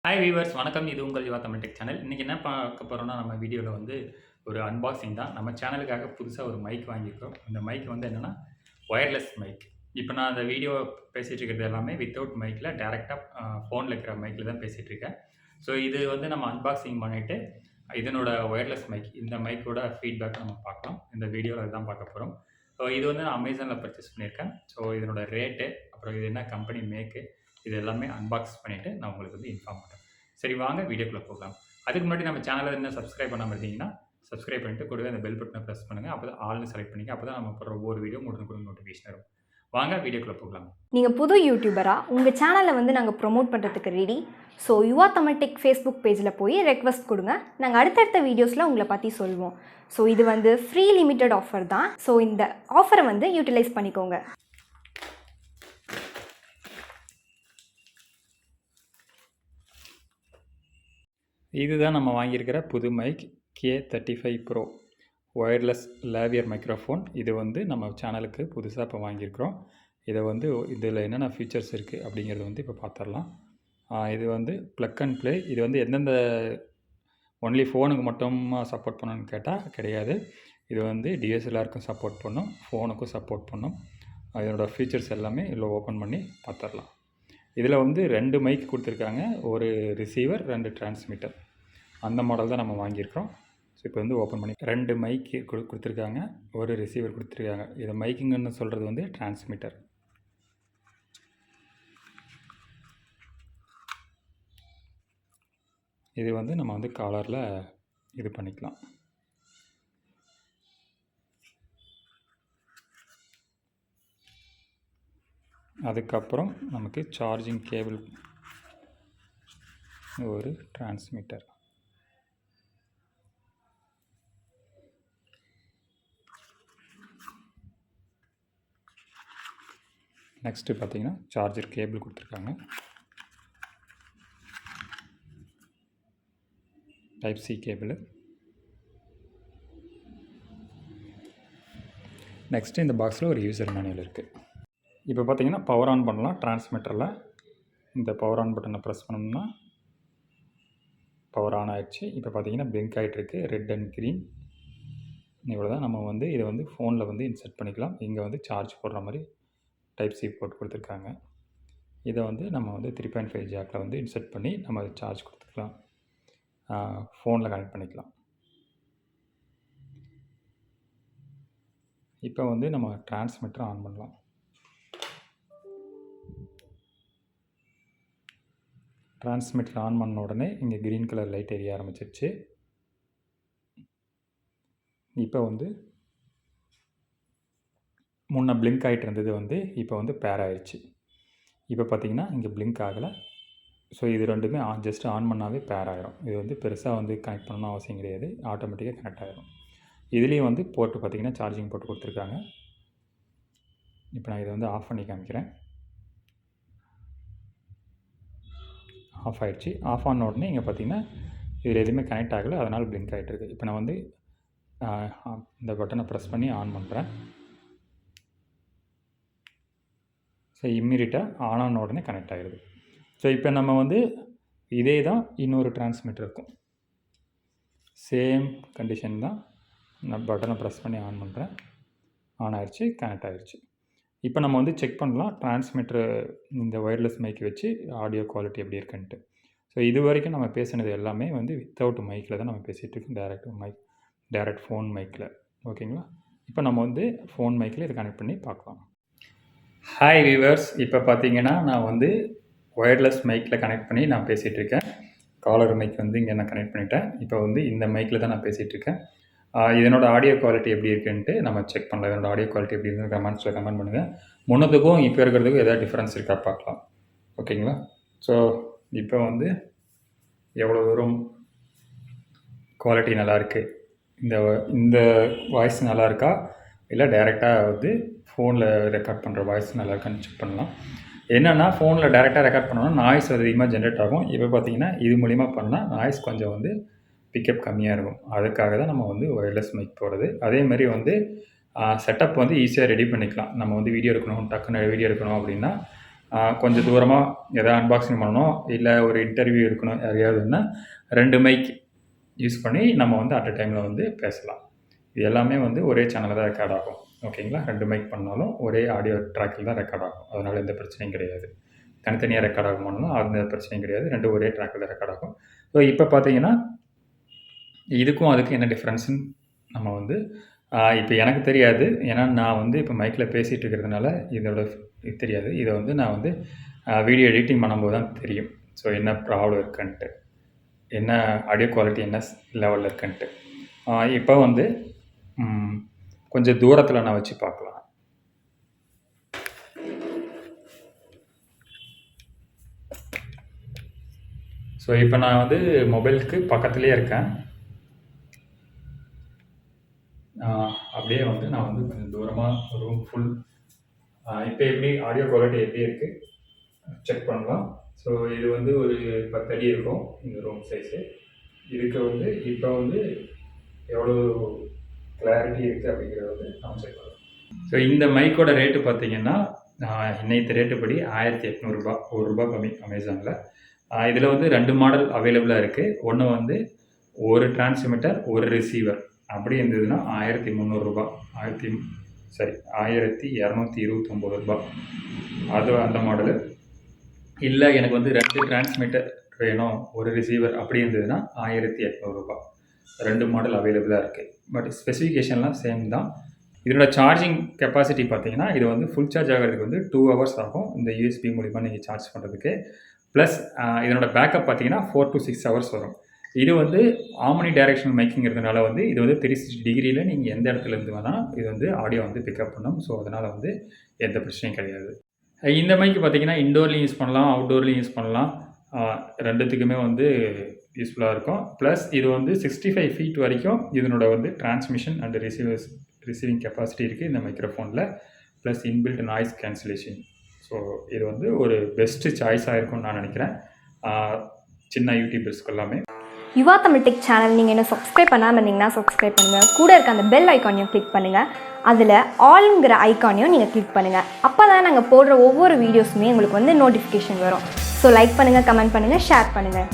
Hi viewers வணக்கம். இது உங்கள் யுவாதமில்டெக் சேனல். இன்றைக்கி என்ன பார்க்க போகிறோம்னா, நம்ம வீடியோவில் வந்து ஒரு அன்பாக்சிங் தான். நம்ம சேனலுக்காக புதுசாக ஒரு மைக் வாங்கியிருக்கோம். இந்த மைக் வந்து என்னென்னா ஒயர்லெஸ் மைக். இப்போ நான் அந்த வீடியோ பேசிகிட்டு இருக்கிறது எல்லாமே வித்தவுட் மைக்கில் டேரெக்டாக ஃபோனில் இருக்கிற மைக்கில் தான் பேசிகிட்டு இருக்கேன். ஸோ இது வந்து நம்ம அன்பாக்சிங் பண்ணிவிட்டு இதனோட ஒயர்லெஸ் மைக், இந்த மைக்கோட ஃபீட்பேக் நம்ம பார்க்கலாம். இந்த வீடியோவில் அதுதான் பார்க்க போகிறோம். ஸோ இது வந்து நான் அமேசானில் பர்ச்சேஸ் பண்ணியிருக்கேன். ஸோ இதனோட ரேட்டு, அப்புறம் இது என்ன கம்பெனி மேக்கு, இது எல்லாமே அன்பாக்ஸ் பண்ணிவிட்டு நான் உங்களுக்கு வந்து இன்ஃபார்ம் பண்ணுறேன். சரி, வாங்க வீடியோக்குள்ளே போகலாம். அதுக்கு முன்னாடி நம்ம சேனலை இன்னும் சப்ஸ்கிரைப் பண்ணாமல் இருந்தீங்கன்னா சப்ஸ்கிரைப் பண்ணிட்டு கூடவே அந்த பெல் பட்டனை ப்ரெஸ் பண்ணுங்கள். அப்போ தான் ஆல்னு செலக்ட் பண்ணிங்க. அப்போ தான் நம்ம போடுற ஒவ்வொரு வீடியோ உடனுக்குடன் நோட்டிஃபிகேஷன் வரும். வாங்க வீடியோக்குள்ளே போகலாம். நீங்கள் புது யூடியூபரா உங்கள் சேனலை வந்து நாங்கள் ப்ரொமோட் பண்ணுறதுக்கு ரெடி. ஸோ யுவாதமில்டெக் ஃபேஸ்புக் பேஜில் போய் ரெக்வஸ்ட் கொடுங்க. நாங்கள் அடுத்தடுத்த வீடியோஸில் உங்களை பற்றி சொல்வோம். ஸோ இது வந்து ஃப்ரீ லிமிட்டட் ஆஃபர் தான். ஸோ இந்த ஆஃபரை வந்து யூட்டிலைஸ் பண்ணிக்கோங்க. இதுதான் நம்ம வாங்கியிருக்கிற புது மைக் K35 Pro ஒயர்லெஸ் லேவியர் மைக்ரோஃபோன். இது வந்து நம்ம சேனலுக்கு புதுசாக இப்போ வாங்கியிருக்கிறோம். இதை வந்து இதில் என்னென்ன ஃபீச்சர்ஸ் இருக்குது அப்படிங்கிறது வந்து இப்போ பார்த்துடலாம். இது வந்து ப்ளக் அண்ட் ப்ளே. இது வந்து எந்தெந்த ஒன்லி ஃபோனுக்கு மட்டுமா சப்போர்ட் பண்ணணும்னு கேட்டால் கிடையாது. இது வந்து டிஎஸ்எல்ஆருக்கும் சப்போர்ட் பண்ணும், ஃபோனுக்கும் சப்போர்ட் பண்ணும். இதனோட ஃபீச்சர்ஸ் எல்லாமே இதில் ஓப்பன் பண்ணி பார்த்துடலாம். இதில் வந்து 2 மைக் கொடுத்துருக்காங்க, ஒரு ரிசீவர், 2 டிரான்ஸ்மிட்டர். அந்த மாடல் தான் நம்ம வாங்கியிருக்கிறோம். ஸோ இப்போ வந்து ஓப்பன் பண்ணி 2 மைக்கு கொடுத்துருக்காங்க, ஒரு ரிசீவர் கொடுத்துருக்காங்க. இதை மைக்குங்கன்னு சொல்கிறது வந்து டிரான்ஸ்மிட்டர். இது வந்து நம்ம வந்து காலரில் இது பண்ணிக்கலாம். அதுக்கப்புறம் நமக்கு சார்ஜிங் கேபிள், ஒரு டிரான்ஸ்மிட்டர். நெக்ஸ்ட்டு பார்த்தீங்கன்னா சார்ஜர் கேபிள் கொடுத்துருக்காங்க. Type C cable. நெக்ஸ்ட்டு இந்த பாக்ஸில் ஒரு யூசர் மேனுவல் இருக்குது. இப்போ பார்த்தீங்கன்னா பவர் ஆன் பண்ணலாம். டிரான்ஸ்மிட்டரில் இந்த பவர் ஆன் பட்டனை ப்ரெஸ் பண்ணோம்னா பவர் ஆன் ஆகிடுச்சு. இப்போ பார்த்தீங்கன்னா பிளிங்க் ஆகிட்டுருக்கு, ரெட் அண்ட் க்ரீன். இவ்வளோ தான். நம்ம வந்து இதை வந்து ஃபோனில் வந்து இன்சர்ட் பண்ணிக்கலாம். இங்கே வந்து சார்ஜ் போடுற மாதிரி டைப் சி போட்டு கொடுத்துருக்காங்க. இதை வந்து நம்ம வந்து 3.5 ஜாக்கில் வந்து இன்சர்ட் பண்ணி நம்ம சார்ஜ் கொடுத்துக்கலாம், ஃபோனில் கனெக்ட் பண்ணிக்கலாம். இப்போ வந்து நம்ம டிரான்ஸ்மிட்டரை ஆன் பண்ணலாம். டிரான்ஸ்மிட்டர் ஆன் பண்ண உடனே இங்கே க்ரீன் கலர் லைட் எரிய ஆரம்பிச்சிருச்சு. இப்போ வந்து முன்ன பிளிங்க் ஆகிட்டு இருந்தது வந்து இப்போ வந்து பேர் ஆயிடுச்சு. இப்போ பார்த்திங்கன்னா இங்கே பிளிங்க் ஆகலை. ஸோ இது ரெண்டுமே ஜஸ்ட் ஆன் பண்ணாவே பேர் ஆகிரும். இது வந்து பெருசாக வந்து கனெக்ட் பண்ணணும் அவசியம் கிடையாது, ஆட்டோமேட்டிக்காக கனெக்ட் ஆகிரும். இதுலேயும் வந்து போர்ட்டு பார்த்திங்கன்னா சார்ஜிங் போட்டு கொடுத்துருக்காங்க. இப்போ நான் இதை வந்து ஆஃப் பண்ணி காமிக்கிறேன். ஆஃப் ஆகிடுச்சு. ஆஃப் ஆன உடனே இங்கே பார்த்திங்கன்னா இதில் எதுவுமே கனெக்ட் ஆகலை, அதனால் பிளிங்க் ஆகிட்டுருக்கு. இப்போ நான் வந்து இந்த பட்டனை ப்ரெஸ் பண்ணி ஆன் பண்ணுறேன். ஸோ இம்மீடியட்டாக ஆன் ஆன உடனே கனெக்ட் ஆகிடுது. ஸோ இப்போ நம்ம வந்து இதே தான் இன்னொரு டிரான்ஸ்மிட்டர் இருக்கும், சேம் கண்டிஷன் தான். நான் பட்டனை ப்ரெஸ் பண்ணி ஆன் பண்ணுறேன், ஆன் ஆகிடுச்சு, கனெக்ட் ஆகிடுச்சு. இப்போ நம்ம வந்து செக் பண்ணலாம் டிரான்ஸ்மிட்டர் இந்த ஒயர்லெஸ் மைக் வச்சு ஆடியோ குவாலிட்டி எப்படி இருக்குன்ட்டு. ஸோ இது வரைக்கும் நம்ம பேசினது எல்லாமே வந்து வித்தவுட் மைக்கில் தான் நம்ம பேசிகிட்டு இருக்கோம், டேரெக்ட் ஃபோன் மைக்கில். ஓகேங்களா? இப்போ நம்ம வந்து ஃபோன் மைக்கில் இதை கனெக்ட் பண்ணி பார்க்கலாம். ஹாய் வீவர்ஸ், இப்போ பார்த்தீங்கன்னா நான் வந்து ஒயர்லெஸ் மைக்கில் கனெக்ட் பண்ணி நான் பேசிகிட்ருக்கேன். காலர் மைக் வந்து இங்கே நான் கனெக்ட் பண்ணிட்டேன். இப்போ வந்து இந்த மைக்கில் தான் நான் பேசிகிட்ருக்கேன். இதனோட ஆடியோ குவாலிட்டி எப்படி இருக்குன்ட்டு நம்ம செக் பண்ணலாம். இதனோட ஆடியோ குவாலிட்டி எப்படி இருக்குன்னு கமெண்ட்ஸில் கமெண்ட் பண்ணுங்கள். முன்னதுக்கும் இப்போ இருக்கிறதுக்கும் எதாவது டிஃப்ரென்ஸ் இருக்கா பார்க்கலாம். ஓகேங்களா? ஸோ இப்போ வந்து எவ்வளோ தூரம் குவாலிட்டி நல்லாயிருக்கு, இந்த வாய்ஸ் நல்லாயிருக்கா, இல்லை டைரெக்டாக வந்து ஃபோனில் ரெக்கார்ட் பண்ணுற வாய்ஸ் நல்லா இருக்கான்னு செக் பண்ணலாம். என்னென்னா ஃபோனில் டைரெக்டாக ரெக்கார்ட் பண்ணோன்னா நாய்ஸ் அதிகமாக ஜென்ரேட் ஆகும். இப்போ பார்த்திங்கன்னா இது மூலிமா பண்ணால் நாய்ஸ் கொஞ்சம் வந்து பிக்கப் கம்மியாக இருக்கும். அதுக்காக தான் நம்ம வந்து ஒயர்லெஸ் மைக் போடுறது. அதேமாதிரி வந்து செட்டப் வந்து ஈஸியாக ரெடி பண்ணிக்கலாம். நம்ம வந்து வீடியோ எடுக்கணும், டக்குன்னு வீடியோ எடுக்கணும் அப்படின்னா கொஞ்சம் தூரமாக எதாவது அன்பாக்சிங் பண்ணணும், இல்லை ஒரு இன்டர்வியூ இருக்கணும் யாரையாவதுன்னா 2 மைக் யூஸ் பண்ணி நம்ம வந்து அட் அ டைமில் வந்து பேசலாம். இது எல்லாமே வந்து ஒரே சேனலில் தான் ரெக்கார்ட் ஆகும். ஓகேங்களா? 2 மைக் பண்ணாலும் ஒரே ஆடியோ ட்ராக்கில் தான் ரெக்கார்ட் ஆகும். அதனால் எந்த பிரச்சனையும் கிடையாது. தனித்தனியாக ரெக்கார்ட் ஆகுமானாலும் அந்த பிரச்சனையும் கிடையாது. 2 ஒரே ட்ராக்கில் தான் ரெக்கார்ட் ஆகும். ஸோ இப்போ பார்த்தீங்கன்னா இதுக்கும் அதுக்கும் என்ன டிஃப்ரென்ஸ்ன்னு நம்ம வந்து இப்போ எனக்கு தெரியாது. ஏன்னா நான் வந்து இப்போ மைக்கில் பேசிகிட்டு இருக்கிறதுனால இதோட இது தெரியாது. இதை வந்து நான் வந்து வீடியோ எடிட்டிங் பண்ணும்போது தான் தெரியும். ஸோ என்ன ப்ராப்ளம் இருக்குன்ட்டு, என்ன ஆடியோ குவாலிட்டி என்ன லெவலில் இருக்குன்ட்டு. இப்போ வந்து கொஞ்சம் தூரத்தில் நான் வச்சு பார்க்கலாம். ஸோ இப்போ நான் வந்து மொபைலுக்கு பக்கத்துலேயே இருக்கேன். அப்படியே வந்து நான் வந்து கொஞ்சம் தூரமாக ரூம் ஃபுல் இப்போ எப்படி ஆடியோ குவாலிட்டி எப்படி இருக்குது செக் பண்ணலாம். ஸோ இது வந்து ஒரு 10 அடி இருக்கும் இந்த ரூம் சைஸு. இதுக்கு வந்து இப்போ வந்து எவ்வளோ கிளாரிட்டி இருக்குது அப்படிங்கிறத வந்து நம்ம செக் பண்ணலாம். ஸோ இந்த மைக்கோட ரேட்டு பார்த்தீங்கன்னா இன்னைக்கு ரேட்டுப்படி 1800 ரூபா, ₹1 கம்மி அமேசானில். இதில் வந்து 2 மாடல் அவைலபிளாக இருக்குது. ஒன்று வந்து ஒரு டிரான்ஸ்மிட்டர் ஒரு ரிசீவர் அப்படி இருந்ததுன்னா 1300 ரூபா, 1229 ரூபா, அது அந்த மாடலு. இல்லை எனக்கு வந்து 2 டிரான்ஸ்மிட்டர் வேணும் ஒரு ரிசீவர் அப்படி இருந்ததுன்னா 1800 ரூபா. 2 மாடல் அவைலபிளாக இருக்குது. பட் ஸ்பெசிஃபிகேஷன்லாம் சேம் தான். இதோட சார்ஜிங் கெப்பாசிட்டி பார்த்தீங்கன்னா இது வந்து ஃபுல் சார்ஜ் ஆகிறதுக்கு வந்து 2 ஹவர்ஸ் ஆகும் இந்த யூஎஸ்பி மூலிமா நீங்கள் சார்ஜ் பண்ணுறதுக்கு. ப்ளஸ் இதனோட பேக்கப் பார்த்தீங்கன்னா 4 to 6 ஹவர்ஸ் வரும். இது வந்து ஆம்னி டைரெக்ஷனல் மைக்கிங்கிறதுனால வந்து இது வந்து 360 டிகிரியில் நீங்கள் எந்த இடத்துல இருந்து வேணால் இது வந்து ஆடியோ வந்து பிக்கப் பண்ணும். ஸோ அதனால் வந்து எந்த பிரச்சனையும் கிடையாது. இந்த மைக்கு பார்த்தீங்கன்னா இன்டோர்லேயும் யூஸ் பண்ணலாம், அவுட்டோர்லேயும் யூஸ் பண்ணலாம். ரெண்டுத்துக்குமே வந்து யூஸ்ஃபுல்லாக இருக்கும். ப்ளஸ் இது வந்து 65 ஃபீட் வரைக்கும் இதனோட வந்து டிரான்ஸ்மிஷன் அண்ட் ரிசீவிங் கெப்பாசிட்டி இருக்குது இந்த மைக்ரோஃபோனில். Plus inbuilt noise cancellation. So இது வந்து ஒரு பெஸ்ட்டு சாய்ஸாக இருக்கும்னு நான் நினைக்கிறேன் சின்ன யூடியூபர்ஸ்க்கு எல்லாமே. யுவாதமில்டெக் சேனல் நீங்கள் என்ன சப்ஸ்கிரைப் பண்ணாமல் இருந்தீங்கன்னா சப்ஸ்கிரைப் பண்ணுங்கள். கூட இருக்க அந்த பெல் ஐக்கானையும் கிளிக் பண்ணுங்கள். அதில் ஆல்ங்கிற ஐக்கானையும் நீங்கள் கிளிக் பண்ணுங்கள். அப்போ தான் நாங்கள் போடுற ஒவ்வொரு வீடியோஸுமே உங்களுக்கு வந்து நோட்டிஃபிகேஷன் வரும். ஸோ லைக் பண்ணுங்கள், கமெண்ட் பண்ணுங்கள், ஷேர் பண்ணுங்கள்.